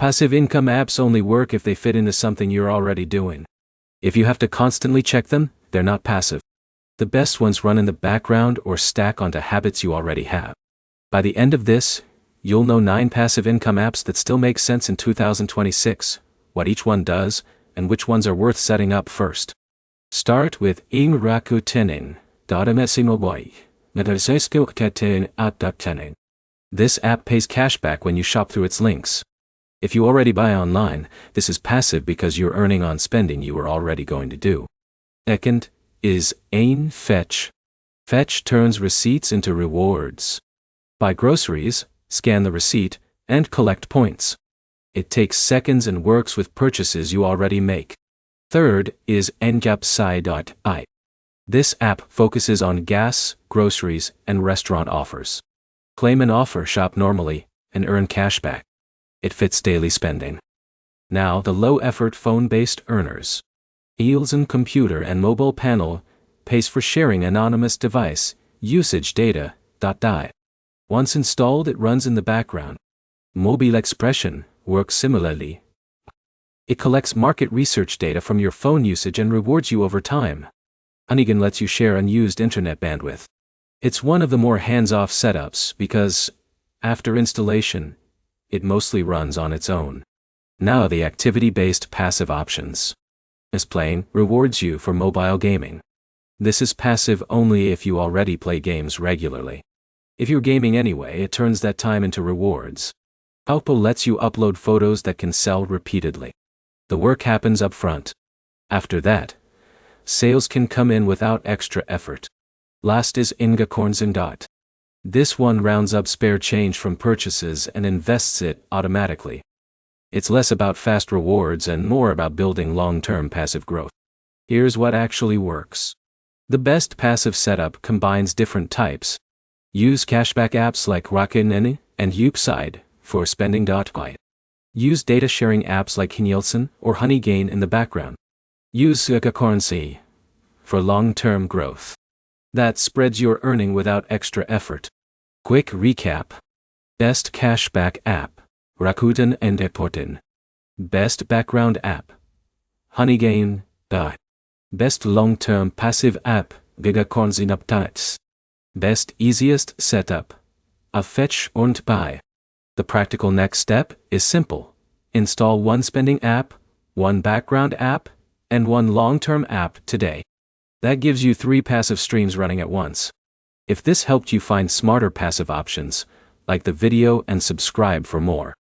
Passive income apps only work if they fit into something you're already doing. If you have to constantly check them, they're not passive. The best ones run in the background or stack onto habits you already have. By the end of this, you'll know 9 passive income apps that still make sense in 2026, what each one does, and which ones are worth setting up first. Start with Rakuten. This app pays cashback when you shop through its links. If you already buy online, this is passive because you're earning on spending you were already going to do. Second is Fetch. Fetch turns receipts into rewards. Buy groceries, scan the receipt, and collect points. It takes seconds and works with purchases you already make. Third is Ngapsai.ai. This app focuses on gas, groceries, and restaurant offers. Claim an offer, shop normally, and earn cashback. It fits daily spending. Now the low-effort phone-based earners. Eilson Computer and Mobile Panel pays for sharing anonymous device usage data. Once installed, it runs in the background. Mobile Expression works similarly. It collects market research data from your phone usage and rewards you over time. Honeygan lets you share unused internet bandwidth. It's one of the more hands-off setups because, after installation, it mostly runs on its own. Now the activity-based passive options. Misplane rewards you for mobile gaming. This is passive only if you already play games regularly. If you're gaming anyway, it turns that time into rewards. Outpo lets you upload photos that can sell repeatedly. The work happens up front. After that, sales can come in without extra effort. Last is Ingakornsen. This one rounds up spare change from purchases and invests it automatically. It's less about fast rewards and more about building long-term passive growth. Here's what actually works. The best passive setup combines different types. Use cashback apps like Rakuten and Upside for spending. Use data sharing apps like Nielsen or Honeygain in the background. Use Ngakkornsen for long-term growth. That spreads your earning without extra effort. Quick recap. Best cashback app, Rakuten and Ngakkornsen. Best background app, Honeygain. Best long-term passive app, Ngakkornsen. Best easiest setup, Fetch und Buy. The practical next step is simple. Install one spending app, one background app, and one long-term app today. That gives you 3 passive streams running at once. If this helped you find smarter passive options, like the video and subscribe for more.